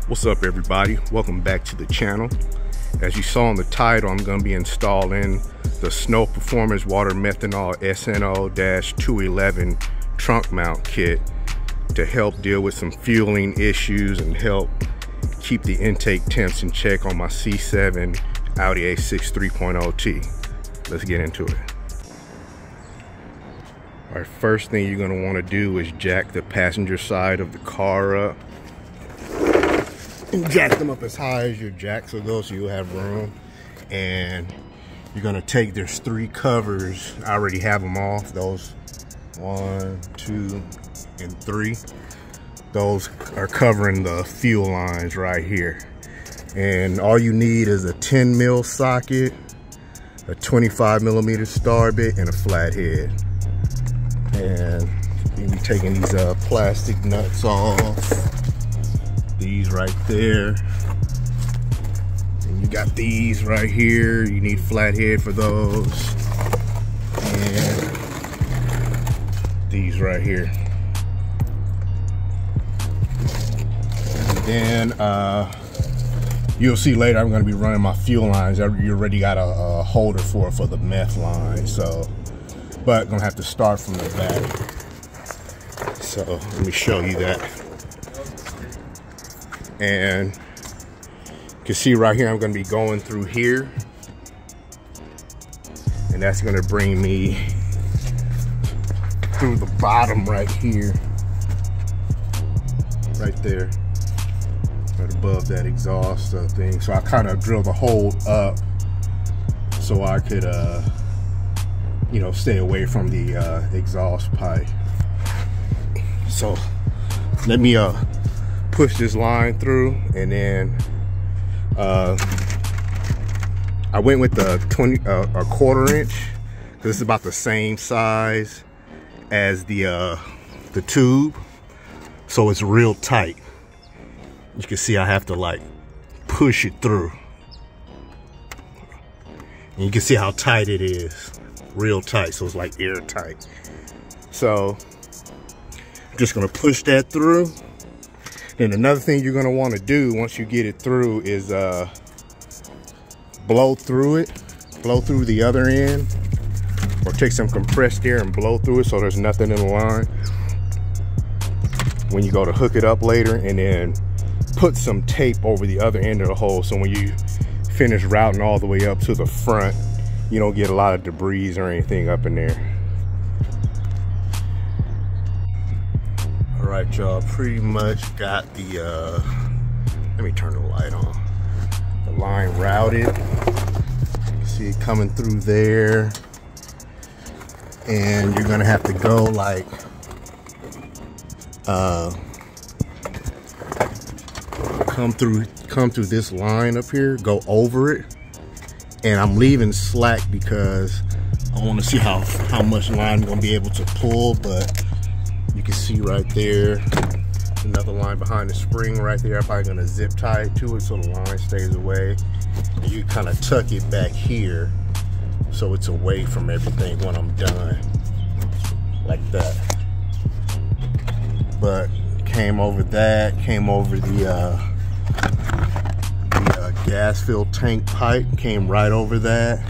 What's up, everybody? Welcome back to the channel. As you saw on the title, I'm going to be installing the Snowperformance Water Methanol SNO-211 trunk mount kit to help deal with some fueling issues and help keep the intake temps in check on my C7 Audi A6 3.0T. Let's get into it. All right, first thing you're going to want to do is jack the passenger side of the car up. And jack them up as high as your jacks will go so you'll have room. And you're going to take, there's 3 covers. I already have them off. Those 1, 2, and 3. Those are covering the fuel lines right here. And all you need is a 10 mil socket, a 25 millimeter star bit, and a flathead. And you'll be taking these plastic nuts off. These right there. And you got these right here. You need flathead for those. And these right here. And then you'll see later I'm going to be running my fuel lines. You already got a holder for the meth line. So, but gonna have to start from the back. So let me show you that. And you can see right here I'm going to be going through here, and that's going to bring me through the bottom right here, right there, right above that exhaust thing. So I kind of drilled the hole up so I could you know, stay away from the exhaust pipe. So let me push this line through, and then I went with the 1/4 inch because it's about the same size as the tube, so it's real tight. You can see I have to like push it through, and you can see how tight it is, real tight. So it's like airtight. So I'm just gonna push that through. And another thing you're gonna want to do once you get it through is blow through it, blow through the other end, or take some compressed air and blow through it so there's nothing in the line when you go to hook it up later. And then put some tape over the other end of the hole so when you finish routing all the way up to the front, you don't get a lot of debris or anything up in there. All right, y'all, pretty much got the let me turn the light on, the line routed. You see it coming through there, and you're gonna have to go like come through this line up here, go over it. And I'm leaving slack because I want to see how much line I'm gonna be able to pull. But you can see right there, another line behind the spring right there. I'm probably gonna zip tie it to it so the line stays away. And you kind of tuck it back here so it's away from everything when I'm done, like that. But came over that, came over the gas filled tank pipe, came right over that.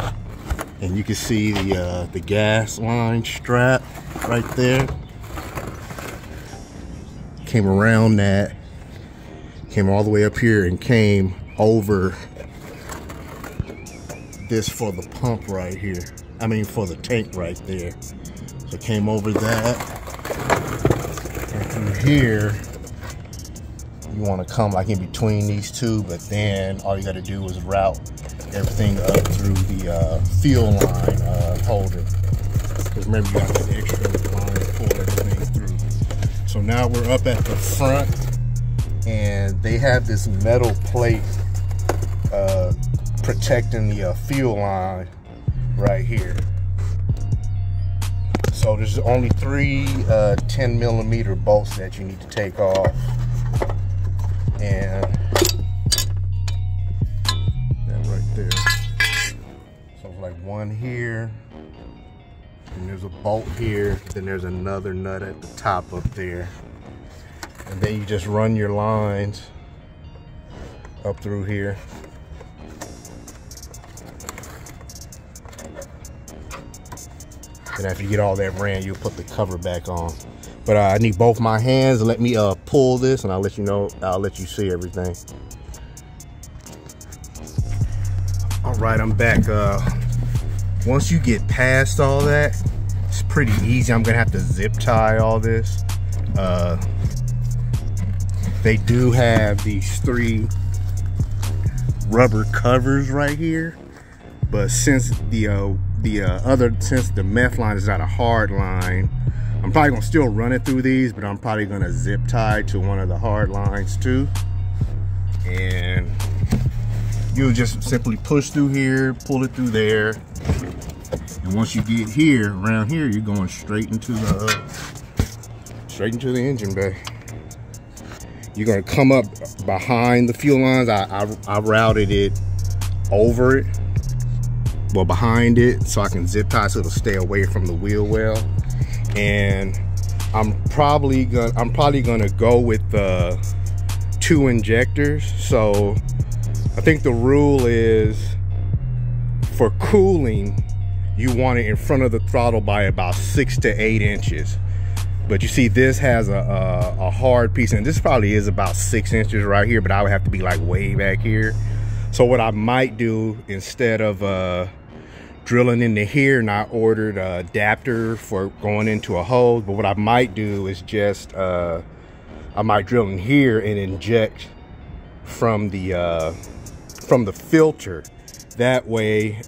And you can see the gas line strap right there. Came around that, came all the way up here and came over this for the pump right here. I mean for the tank right there. So came over that, and through here you want to come like in between these two, but then all you got to do is route everything up through the fuel line holder. Because remember, you got that extra line to pull everything through. So now we're up at the front, and they have this metal plate protecting the fuel line right here. So there's only 3 10 millimeter bolts that you need to take off. And that right there. So it's like one here, and there's a bolt here, then there's another nut at the top up there. And then you just run your lines up through here. And after you get all that ran, you'll put the cover back on. But I need both my hands. Let me pull this, and I'll let you know. I'll let you see everything. All right, I'm back. Once you get past all that, it's pretty easy. I'm gonna have to zip tie all this. They do have these 3 rubber covers right here, but since the meth line is not a hard line, I'm probably gonna still run it through these, but I'm probably gonna zip tie to one of the hard lines too. And you'll just simply push through here, pull it through there. And once you get here, around here, you're going straight into the engine bay. You're gonna come up behind the fuel lines. I routed it over it, well, behind it, so I can zip tie so it'll stay away from the wheel well. And I'm probably gonna go with 2 injectors. So I think the rule is for cooling, you want it in front of the throttle by about 6 to 8 inches. But you see, this has a hard piece, and this probably is about 6 inches right here, but I would have to be like way back here. So what I might do, instead of drilling into here, and I ordered an adapter for going into a hose, but what I might do is just I might drill in here and inject from the filter. That way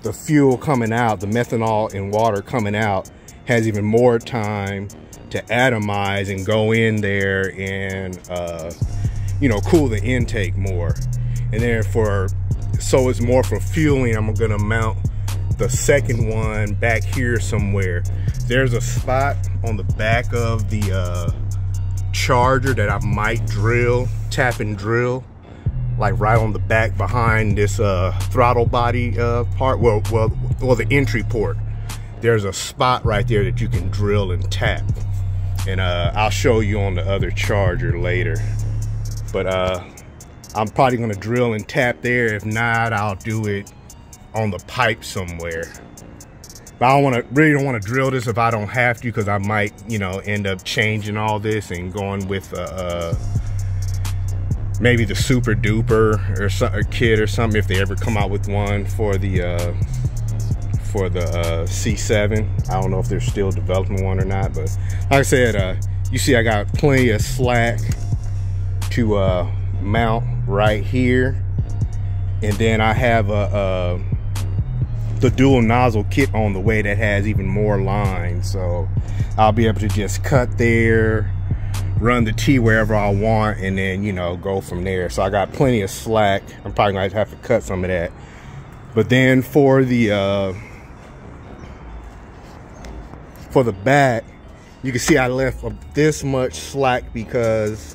the fuel coming out, the methanol and water coming out, has even more time to atomize and go in there and you know, cool the intake more. And then so it's more for fueling, I'm gonna mount the second one back here somewhere. There's a spot on the back of the charger that I might tap and drill, like right on the back behind this throttle body part, well the entry port. There's a spot right there that you can drill and tap, and I'll show you on the other charger later. But I'm probably gonna drill and tap there. If not, I'll do it on the pipe somewhere. But I really don't want to drill this if I don't have to, because I might, you know, end up changing all this and going with maybe the Super Duper or kit or something, if they ever come out with one for the C7. I don't know if they're still developing one or not, but like I said, you see I got plenty of slack to mount right here. And then I have the dual nozzle kit on the way that has even more lines, so I'll be able to just cut there, run the T wherever I want, and then, you know, go from there. So I got plenty of slack. I'm probably gonna have to cut some of that. But then for the back, you can see I left this much slack because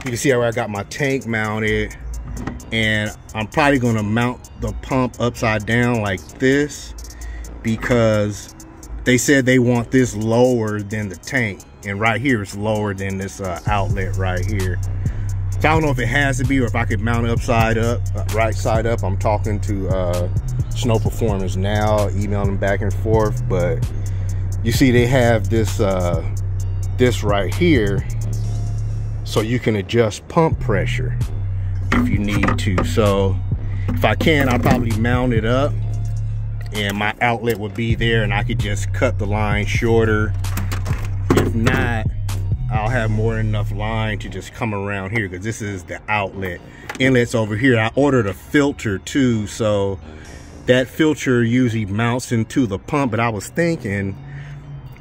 you can see how I got my tank mounted, and I'm probably gonna mount the pump upside down like this, because they said they want this lower than the tank, and right here it's lower than this outlet right here. So I don't know if it has to be, or if I could mount it upside up, right side up. I'm talking to Snowperformance now, emailing them back and forth. But you see they have this this right here, so you can adjust pump pressure if you need to. So if I can, I'll probably mount it up, and my outlet would be there, and I could just cut the line shorter. If not, I'll have more than enough line to just come around here, because this is the outlet. Inlet's over here. I ordered a filter too, so that filter usually mounts into the pump, but I was thinking,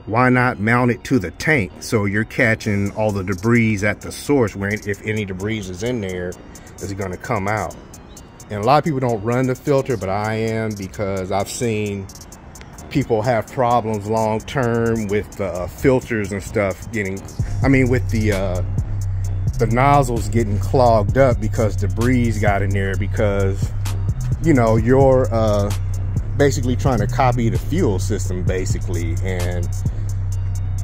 why not mount it to the tank, so you're catching all the debris at the source, where if any debris is in there, it's gonna come out. And a lot of people don't run the filter, but I am, because I've seen people have problems long term with the filters and stuff getting, I mean, with the nozzles getting clogged up because debris got in there, because, you know, you're basically trying to copy the fuel system basically, and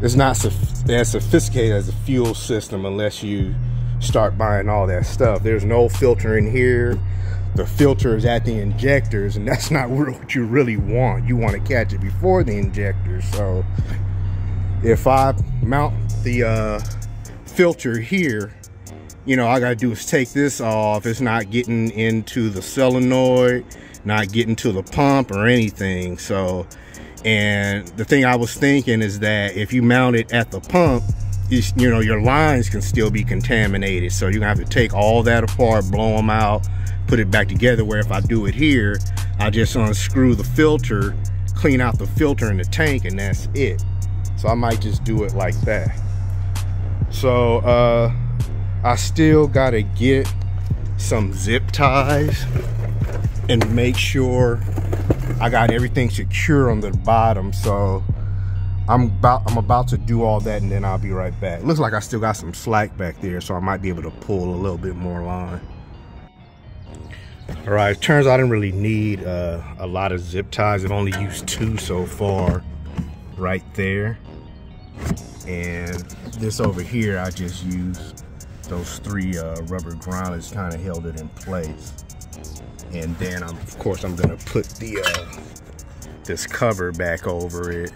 it's not as sophisticated as a fuel system unless you start buying all that stuff. There's no filter in here. The filter is at the injectors, and that's not what you really want. You want to catch it before the injectors. So if I mount the filter here, you know, all I gotta do is take this off. It's not getting into the solenoid, not getting to the pump or anything. So, and the thing I was thinking is that if you mount it at the pump, you know, your lines can still be contaminated. So you're gonna have to take all that apart, blow them out, put it back together, where if I do it here, I just unscrew the filter, clean out the filter in the tank, and that's it. So I might just do it like that. So I still gotta get some zip ties and make sure I got everything secure on the bottom. So I'm about to do all that, and then I'll be right back. Looks like I still got some slack back there, so I might be able to pull a little bit more line. All right, it turns out I didn't really need a lot of zip ties. I've only used 2 so far right there. And this over here, I just used those 3 rubber grounders, kind of held it in place. And then of course I'm gonna put the this cover back over it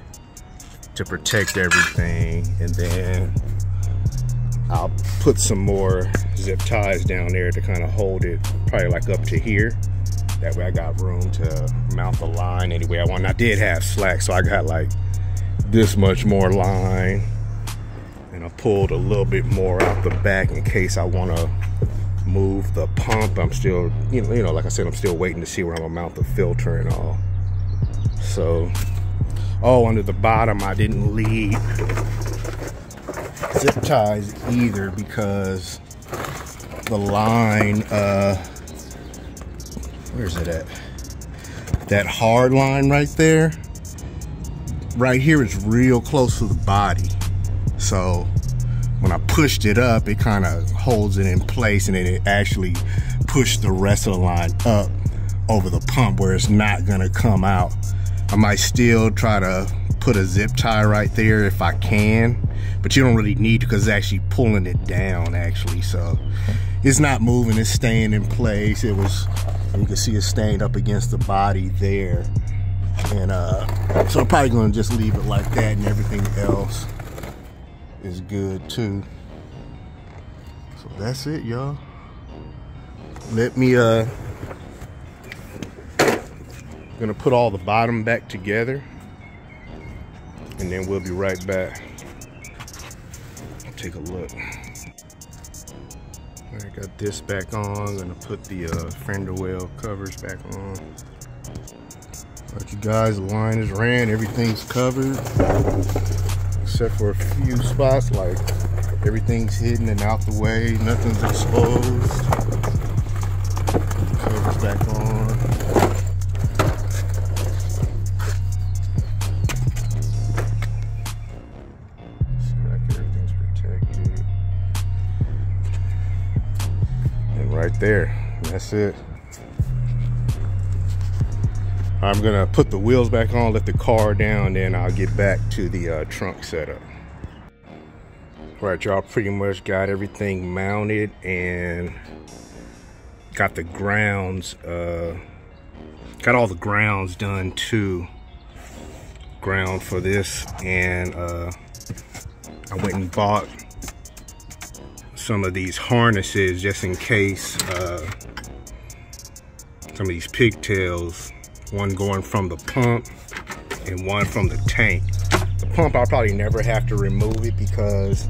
to protect everything, and then I'll put some more zip ties down there to kind of hold it, probably like up to here. That way I got room to mount the line anyway I want. I did have slack, so I got like this much more line, and I pulled a little bit more out the back in case I want to move the pump. I'm still, you know, like I said, I'm still waiting to see where I'm gonna mount the filter and all. So, oh, under the bottom I didn't leave zip ties either, because the line, where's it at? That hard line right there, right here is real close to the body. So when I pushed it up, it kind of holds it in place, and then it actually pushed the rest of the line up over the pump where it's not gonna come out. I might still try to put a zip tie right there if I can, but you don't really need to, because it's actually pulling it down actually. So it's not moving, it's staying in place. It was, you can see it staying up against the body there. And so I'm probably gonna just leave it like that, and everything else is good too. So that's it, y'all. Let me gonna put all the bottom back together, and then we'll be right back. Take a look. I got this back on. I'm gonna put the fender well covers back on. Alright, you guys, the line is ran, everything's covered except for a few spots, like everything's hidden and out the way, nothing's exposed. Covers back on. Right there, that's it. I'm gonna put the wheels back on, let the car down, then I'll get back to the trunk setup. Right, y'all, pretty much got everything mounted and got the grounds, got all the grounds done too. Ground for this, and I went and bought some of these harnesses just in case, some of these pigtails, one going from the pump and one from the tank. The pump I'll probably never have to remove it, because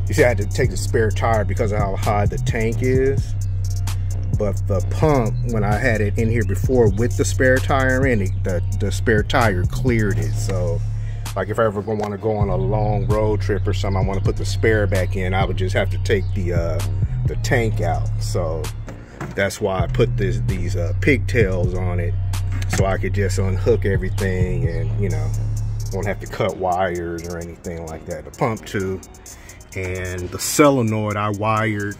you see I had to take the spare tire because of how high the tank is. But the pump, when I had it in here before with the spare tire in it, the spare tire cleared it. So like if I ever want to go on a long road trip or something, I want to put the spare back in, I would just have to take the tank out. So that's why I put these pigtails on it, so I could just unhook everything and, you know, won't have to cut wires or anything like that. The pump too, and the solenoid I wired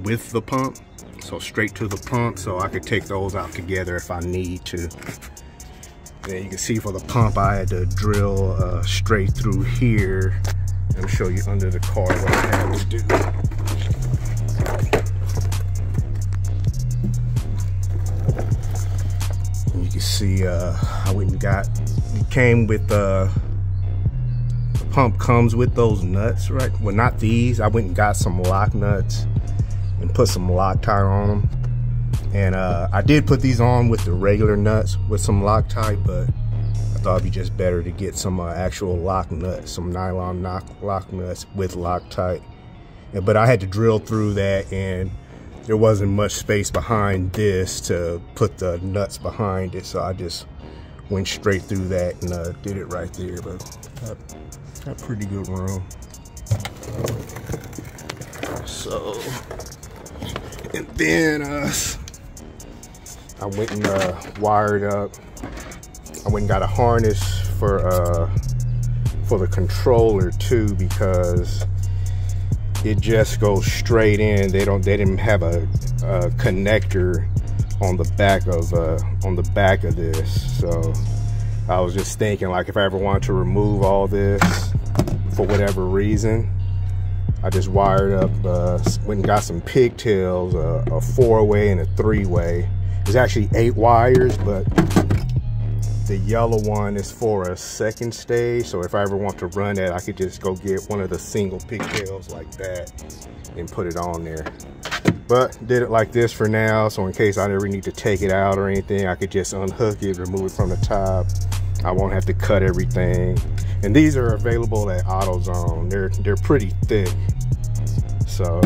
with the pump, so straight to the pump, so I could take those out together if I need to. And you can see for the pump I had to drill straight through here. Let me show you under the car what I had to do. it came with the pump comes with those nuts, right? Well, not these. I went and got some lock nuts and put some Loctite on them. And I did put these on with the regular nuts with some Loctite, but I thought it'd be just better to get some actual lock nuts, some nylon lock nuts with Loctite. But I had to drill through that, and there wasn't much space behind this to put the nuts behind it, so I just went straight through that and did it right there. But got pretty good room. So, and then I went and wired up. I went and got a harness for the controller too, because it just goes straight in. They didn't have a connector on the back of this. So I was just thinking, like, if I ever wanted to remove all this for whatever reason, I just wired up, went and got some pigtails, a 4-way and a 3-way. There's actually 8 wires, but the yellow one is for a second stage. So if I ever want to run that, I could just go get one of the single pigtails like that and put it on there. But did it like this for now, so in case I ever need to take it out or anything, I could just unhook it, remove it from the top. I won't have to cut everything. And these are available at AutoZone. They're pretty thick. So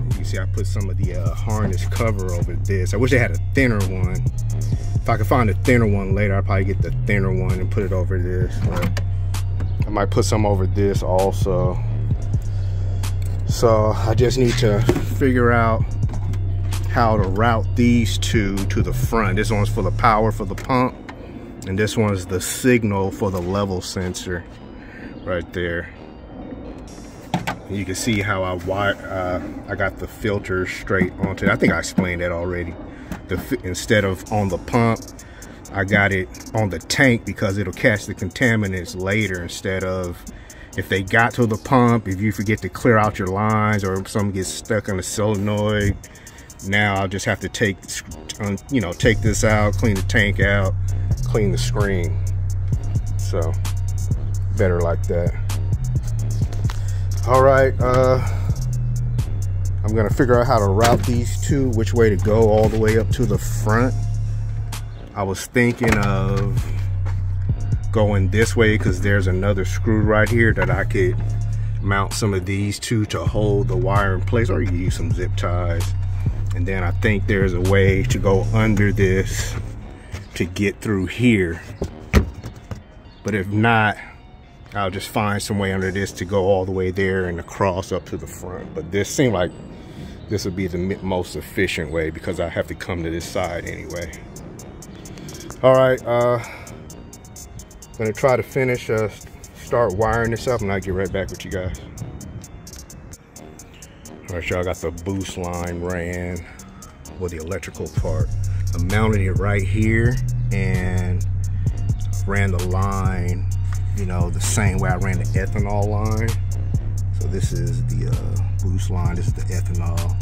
you can see I put some of the harness cover over this. I wish they had a thinner one. If I could find a thinner one later, I'll probably get the thinner one and put it over this. But I might put some over this also. So I just need to figure out how to route these two to the front. This one's for the power for the pump, and this one's the signal for the level sensor right there. You can see how I got the filter straight onto it. I think I explained that already. Instead of on the pump, I got it on the tank because it'll catch the contaminants later, instead of if they got to the pump, if you forget to clear out your lines or something gets stuck on the solenoid. Now I'll just have to take, you know, take this out, clean the tank out, clean the screen. So better like that. All right, I'm gonna figure out how to route these two, which way to go all the way up to the front. I was thinking of going this way because there's another screw right here that I could mount some of these two to hold the wire in place, or you can use some zip ties. And then I think there's a way to go under this to get through here. But if not, I'll just find some way under this to go all the way there and across up to the front. But this seemed like this would be the most efficient way because I have to come to this side anyway. All right, gonna try to finish, start wiring this up, and I'll get right back with you guys. All right, y'all, got the boost line ran with the electrical part. I mounted it right here and ran the line, you know, the same way I ran the ethanol line. So this is the boost line, this is the ethanol.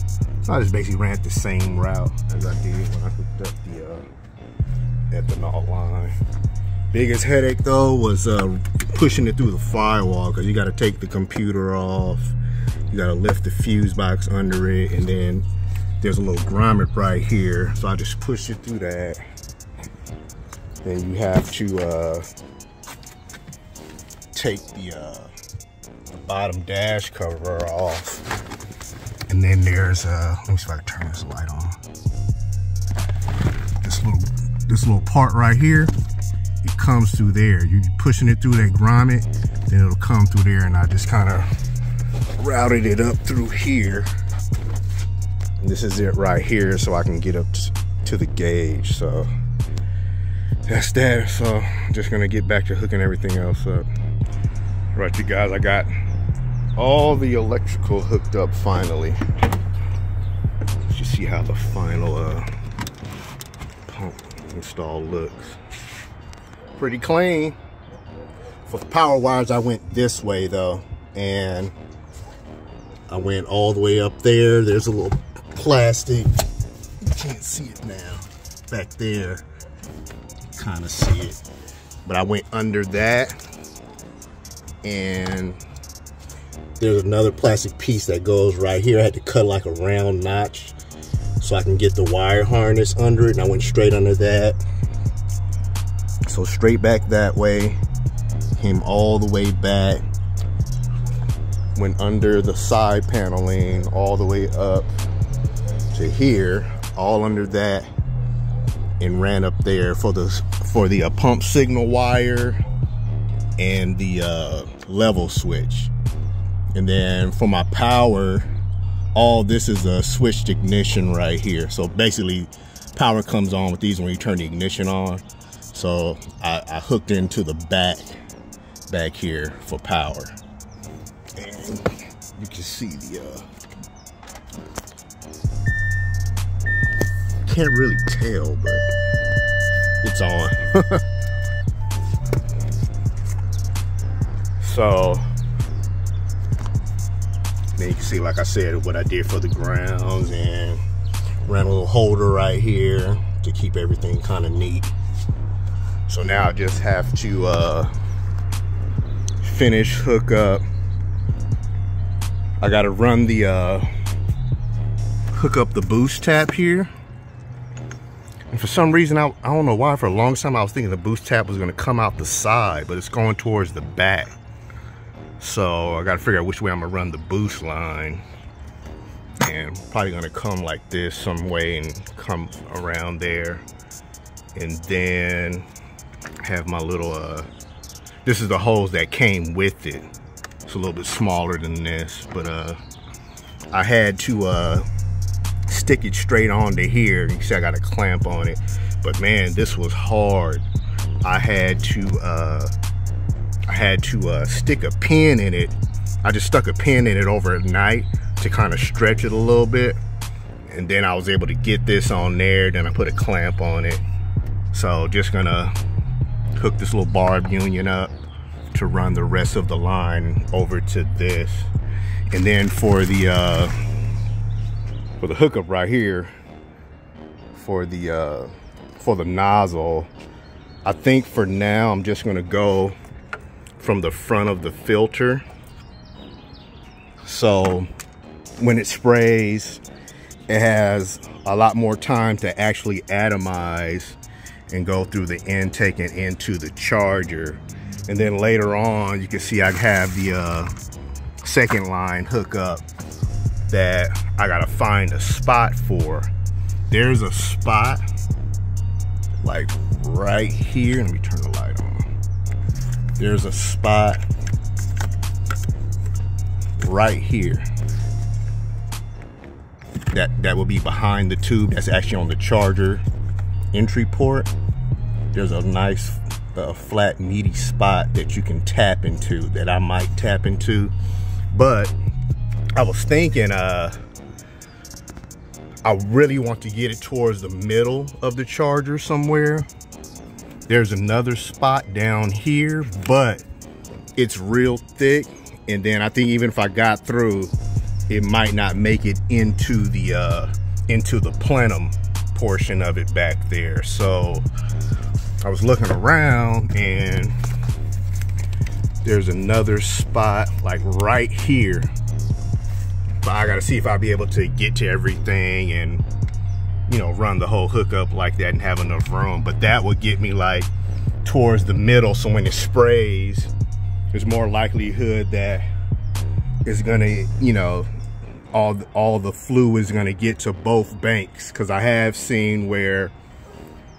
So I just basically ran it the same route as I did when I hooked up the ethanol line. Biggest headache though was pushing it through the firewall, because you got to take the computer off, you got to lift the fuse box under it, and then there's a little grommet right here, so I just pushed it through that. Then you have to take the bottom dash cover off, and then there's let me see if I can turn this light on. This little part right here, it comes through there. You're pushing it through that grommet, then it'll come through there, and I just kind of routed it up through here. And this is it right here, so I can get up to the gauge. So that's that. So I'm just gonna get back to hooking everything else up. All right, you guys, I got all the electrical hooked up finally. You see how the final pump install looks. Pretty clean. For the power wires, I went this way though, and I went all the way up there. There's a little plastic, you can't see it now, back there. kind of see it. But I went under that, and there's another plastic piece that goes right here. I had to cut like a round notch so I can get the wire harness under it, and I went straight under that. So straight back that way, came all the way back, went under the side paneling all the way up to here, all under that, and ran up there for the pump signal wire and the level switch. And then for my power, all this is a switched ignition right here. So basically power comes on with these when you turn the ignition on. So I hooked into the back here for power. And you can see the can't really tell, but it's on. So then you can see, like I said, what I did for the grounds, and ran a little holder right here to keep everything kind of neat. So now I just have to finish hook up. I gotta run the hook up the boost tap here. And for some reason, I don't know why, for a long time I was thinking the boost tap was gonna come out the side, but it's going towards the back. So I gotta figure out which way I'm gonna run the boost line. And probably gonna come like this some way and come around there. And then have my little, this is the hose that came with it. It's a little bit smaller than this, but I had to stick it straight onto here. You can see I got a clamp on it, but man, this was hard. I had to stick a pin in it. I just stuck a pin in it overnight to kind of stretch it a little bit, and then I was able to get this on there. Then I put a clamp on it. So just gonna hook this little barb union up to run the rest of the line over to this. And then for the hookup right here, for the nozzle, I think for now I'm just gonna go from the front of the filter. So when it sprays, it has a lot more time to actually atomize and go through the intake and into the charger. And then later on, you can see I have the second line hookup that I gotta find a spot for. There's a spot like right here. Let me turn the light on. There's a spot right here that will be behind the tube. That's actually on the charger entry port. There's a nice flat meaty spot that you can tap into, that I might tap into. But I was thinking I really want to get it towards the middle of the charger somewhere. There's another spot down here, but it's real thick, and then I think even if I got through, it might not make it into the plenum portion of it back there. So I was looking around, and there's another spot like right here, but I gotta see if I'll be able to get to everything and, you know, run the whole hookup like that and have enough room. But that would get me like towards the middle, so when it sprays, there's more likelihood that it's gonna, you know, all the fluid is gonna get to both banks. Because I have seen where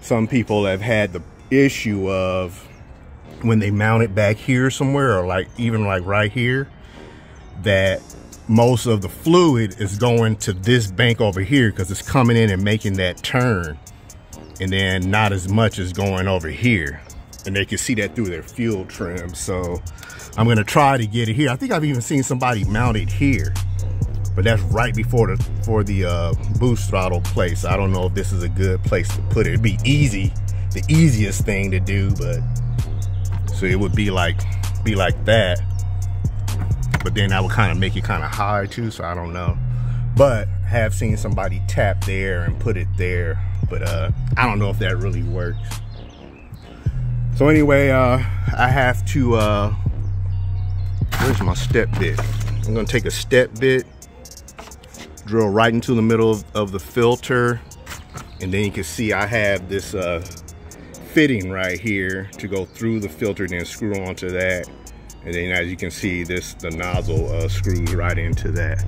some people have had the issue of when they mount it back here somewhere, or like even like right here, that most of the fluid is going to this bank over here because it's coming in and making that turn, and then not as much as going over here. And they can see that through their fuel trim. So I'm gonna try to get it here. I think I've even seen somebody mount it here, but that's right before the boost throttle place. I don't know if this is a good place to put it. It'd be easy, the easiest thing to do, but so it would be like that. But then that would kind of make it kind of high too, so I don't know. But I have seen somebody tap there and put it there, but I don't know if that really works. So anyway, I have to, where's my step bit? I'm gonna take a step bit, drill right into the middle of the filter, and then you can see I have this fitting right here to go through the filter, then screw onto that. And then as you can see, the nozzle screws right into that.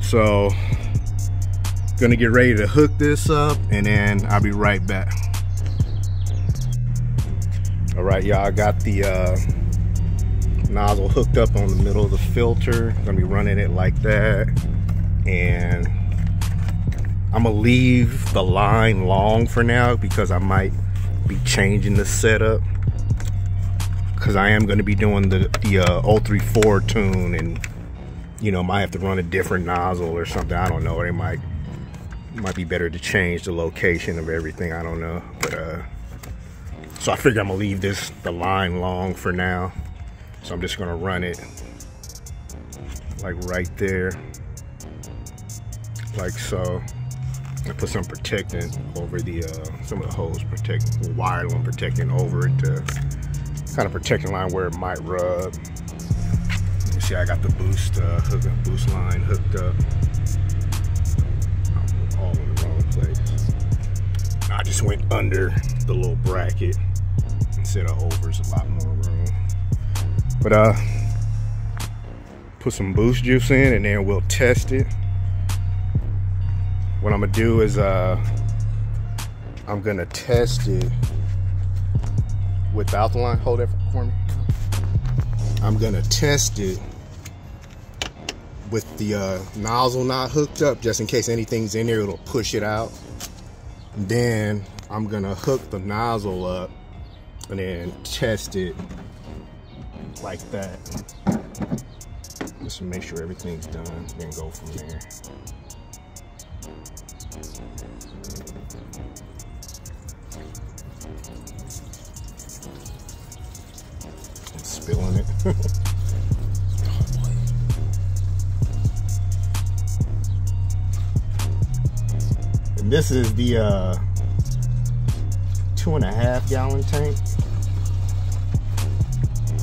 So, gonna get ready to hook this up, and then I'll be right back. All right, y'all, I got the nozzle hooked up on the middle of the filter. I'm gonna be running it like that. And I'm gonna leave the line long for now because I might be changing the setup. Because I am gonna be doing the 034 tune, and you know, might have to run a different nozzle or something. I don't know. It might be better to change the location of everything. I don't know. But so I figure I'm gonna leave the line long for now. So I'm just gonna run it like right there, like so. I put some protectant over the some of the hose protecting, wire one protecting over it to kind of protect the line where it might rub. You see, I got the boost line hooked up. I'm all in the wrong place. I just went under the little bracket instead of over. It's a lot more room. But put some boost juice in, and then we'll test it. What I'm gonna do is I'm gonna test it without the line. Hold it for me. I'm gonna test it with the nozzle not hooked up, just in case anything's in there, it'll push it out. And then I'm gonna hook the nozzle up and then test it like that, just to make sure everything's done, then go from there. I'm spilling it. And this is the 2.5 gallon tank.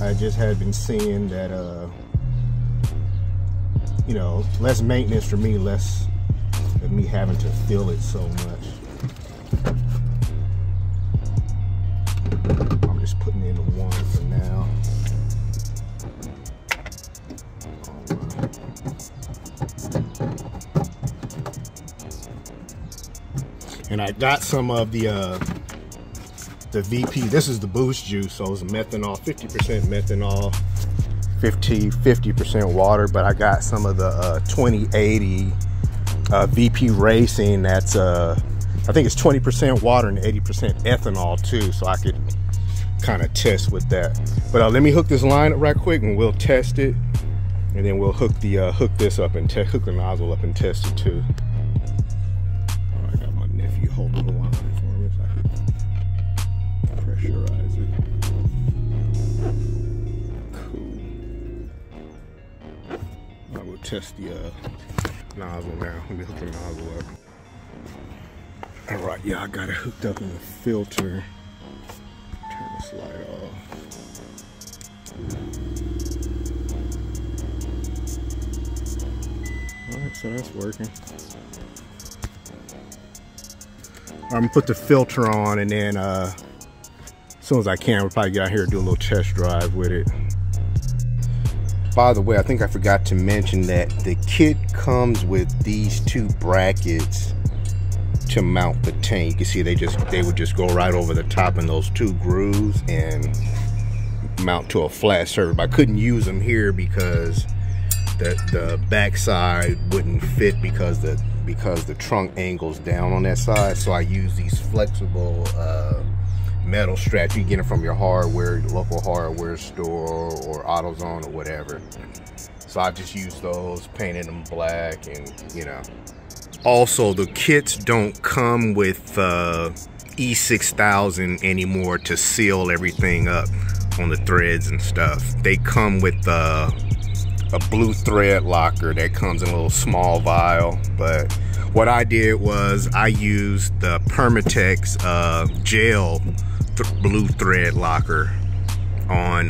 I just had been seeing that you know, less maintenance for me, less of me having to fill it so much. I'm just putting in the one for now. And I got some of the VP. This is the boost juice, so it's methanol, 50% methanol, 50% water. But I got some of the 2080 VP Racing. That's I think it's 20% water and 80% ethanol too, so I could kind of test with that. But let me hook this line up right quick, and we'll test it, and then we'll hook the hook this up and hook the nozzle up and test it too. Oh, I got my nephew holding the line for me so I can pressurize it. Cool. I will test the nozzle now. Let me hook the nozzle up. All right, yeah, I got it hooked up in the filter. Turn this light off. All right, so that's working. I'm gonna put the filter on, and then as soon as I can, we'll probably get out here and do a little test drive with it. By the way, I think I forgot to mention that the kit comes with these two brackets to mount the tank. You can see they would just go right over the top in those two grooves and mount to a flat surface. I couldn't use them here because the back side wouldn't fit because the trunk angles down on that side. So I use these flexible metal straps. You get them from your local hardware store or AutoZone or whatever. So I just use those, painted them black, and you know. Also, the kits don't come with E6000 anymore to seal everything up on the threads and stuff. They come with a blue thread locker that comes in a little small vial. But what I did was I used the Permatex gel blue thread locker on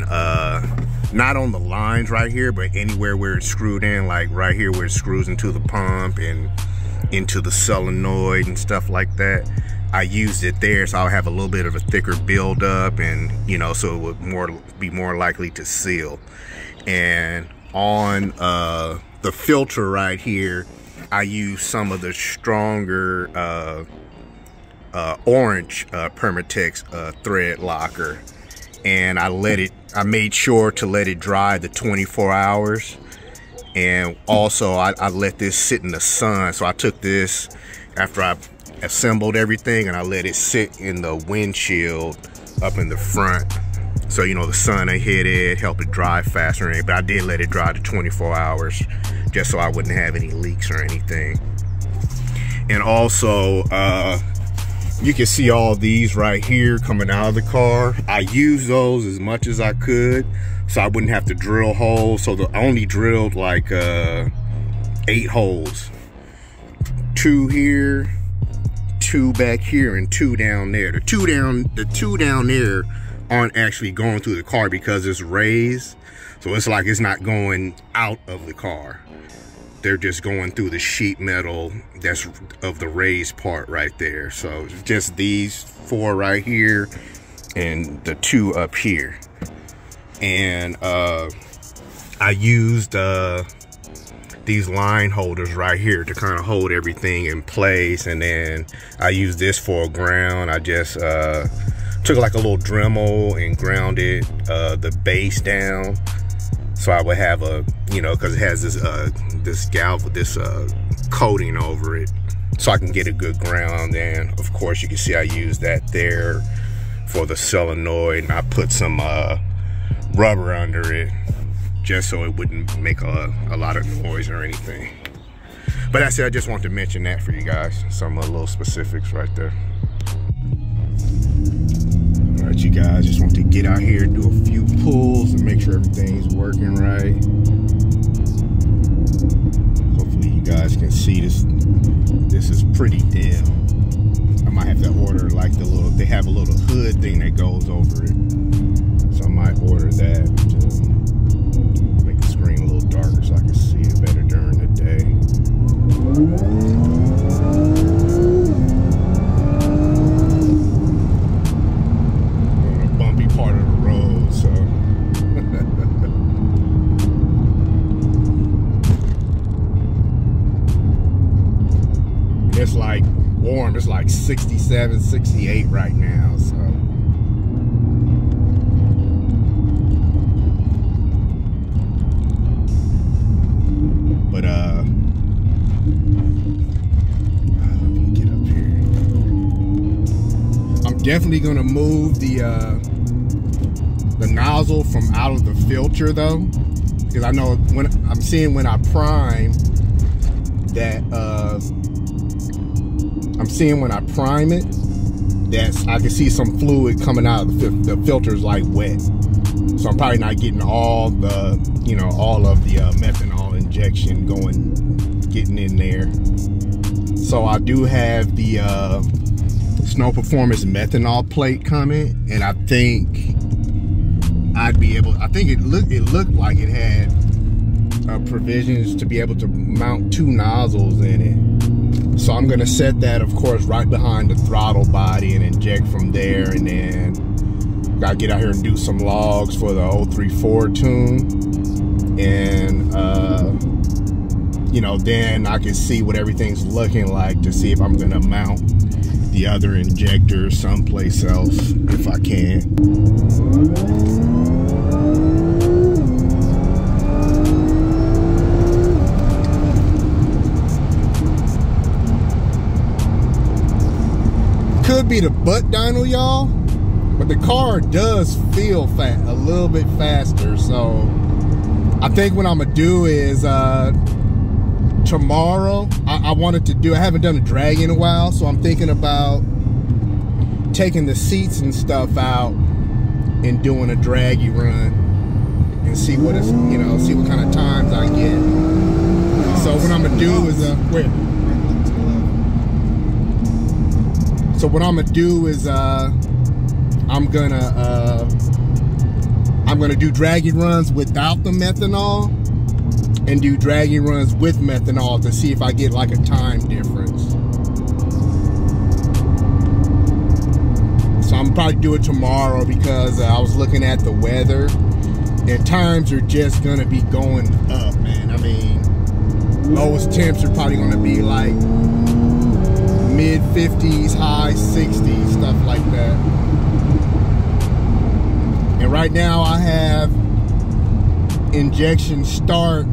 not on the lines right here, but anywhere where it's screwed in, like right here where it screws into the pump and into the solenoid and stuff like that. I used it there, so I'll have a little bit of a thicker buildup, and you know, so it would be more likely to seal. And on the filter right here, I use some of the stronger orange Permatex thread locker, and I made sure to let it dry the 24 hours. And also I let this sit in the sun. So I took this after I assembled everything and I let it sit in the windshield up in the front. So, you know, the sun will hit it, help it dry faster. But I did let it dry to 24 hours just so I wouldn't have any leaks or anything. And also, you can see all these right here coming out of the car. I used those as much as I could so I wouldn't have to drill holes. So I only drilled like 8 holes. 2 here, 2 back here, and 2 down there. The two down there aren't actually going through the car because it's raised. So it's like it's not going out of the car. They're just going through the sheet metal that's of the raised part right there. So just these 4 right here and the 2 up here. And I used these line holders right here to kind of hold everything in place. And then I used this for a ground. I just took like a little Dremel and grounded the base down. So I would have a, you know, because it has this this coating over it, so I can get a good ground. And of course you can see I used that there for the solenoid, and I put some rubber under it just so it wouldn't make a lot of noise or anything. But that's it. I just want to mention that for you guys, some little specifics right there. All right, you guys, just want to get out here, do a few pulls and make sure everything's working right. Hopefully you guys can see this. This is pretty dim. I might have to order like they have a little hood thing that goes over it. So I might order that to make the screen a little darker so I can see it better during the day. Part of the road, so it's like warm. It's like 67, 68 right now, so but let me get up here. I'm definitely gonna move the nozzle from out of the filter though, because I know when I'm seeing when I prime that I can see some fluid coming out of the filter's like wet, so I'm probably not getting all the, you know, all of the methanol injection getting in there. So I do have the Snowperformance methanol plate coming, and I think I'd be able, I think it looked like it had provisions to be able to mount 2 nozzles in it. So I'm gonna set that, of course, right behind the throttle body and inject from there. And then gotta get out here and do some logs for the 034 tune. And you know, then I can see what everything's looking like to see if I'm gonna mount the other injector someplace else if I can. Could be the butt dyno, y'all, but the car does feel a little bit faster. So I think what I'm gonna do is tomorrow I haven't done a drag in a while, so I'm thinking about taking the seats and stuff out and doing a draggy run and see what it's, you know, see what kind of times I get. So what I'm gonna do is So what I'm gonna do is I'm gonna do dragging runs without the methanol and do dragging runs with methanol to see if I get like a time difference. So I'm probably do it tomorrow because I was looking at the weather and times are just gonna be going up, man. I mean, lowest temps are probably gonna be like mid 50s, high 60s, stuff like that. And right now I have injection start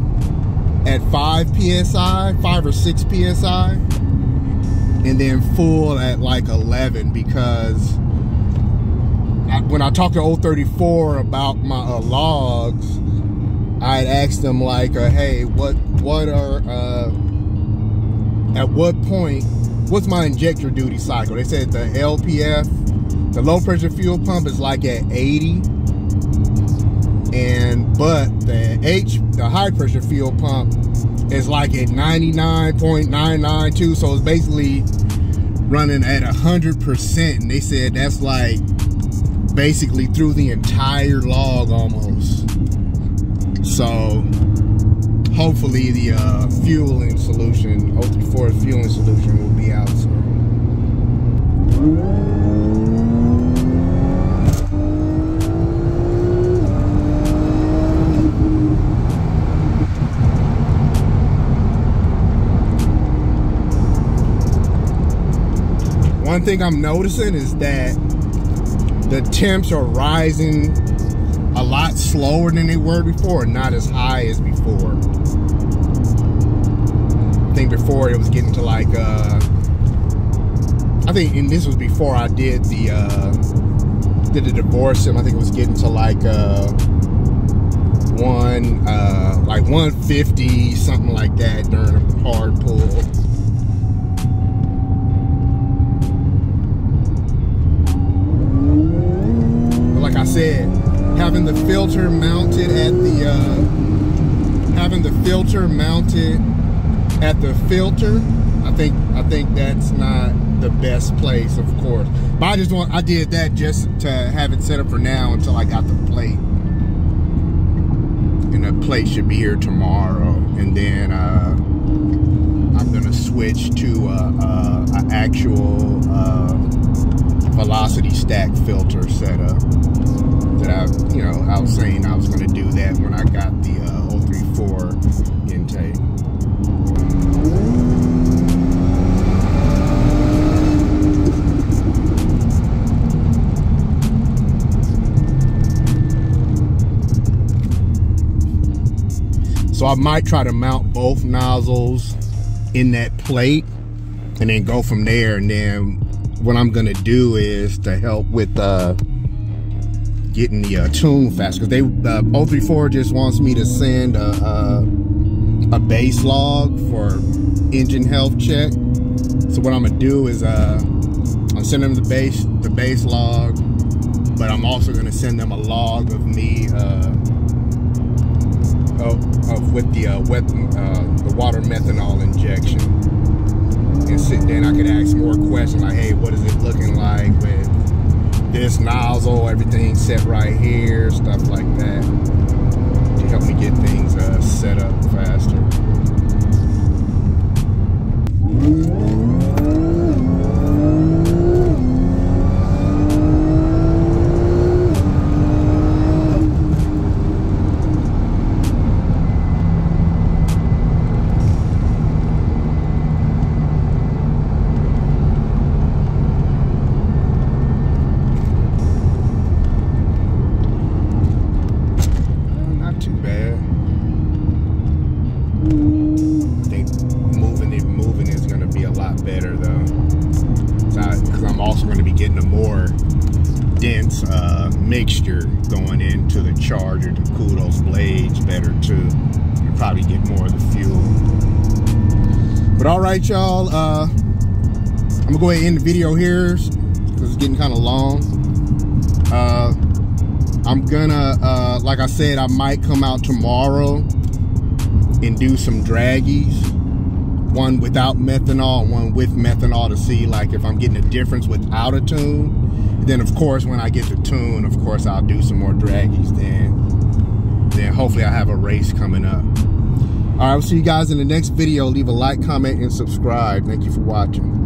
at 5 psi, 5 or 6 psi, and then full at like 11 because when I talked to 034 about my logs, I had asked them like, hey, what are at what point, what's my injector duty cycle? They said the LPF, the low pressure fuel pump, is like at 80, but the high pressure fuel pump is like at 99.992, so it's basically running at 100%. And they said that's like basically through the entire log almost. So hopefully the fueling solution, 034 fueling solution, will be out soon. One thing I'm noticing is that the temps are rising a lot slower than they were before, not as high as before. I think before it was getting to like, I think, and this was before I did the divorce, and I think it was getting to like like 150, something like that during a hard pull. Like I said, having the filter mounted at the filter, I think that's not the best place, of course. But I did that just to have it set up for now until I got the plate. And the plate should be here tomorrow. And then I'm gonna switch to an actual velocity stack filter setup that I was saying I was going to do that when I got the 034 intake. So I might try to mount both nozzles in that plate and then go from there. And then what I'm gonna do is to help with getting the tune faster, because 034 just wants me to send a base log for engine health check. So what I'm gonna do is I'm sending them the base log, but I'm also gonna send them a log of me with the water methanol injection. And sit there and I could ask more questions like, hey, what is it looking like with this nozzle, everything set right here, stuff like that, to help me get things set up faster. Mixture going into the charger to cool those blades better too, and probably get more of the fuel. But all right, y'all, I'm gonna go ahead and end the video here because it's getting kind of long. I'm gonna like I said, I might come out tomorrow and do some draggies, one without methanol and one with methanol, to see like if I'm getting a difference without a tune. Then of course, when I get the tune, of course I'll do some more draggies. Then hopefully I have a race coming up. All right, I'll see you guys in the next video. Leave a like, comment, and subscribe. Thank you for watching.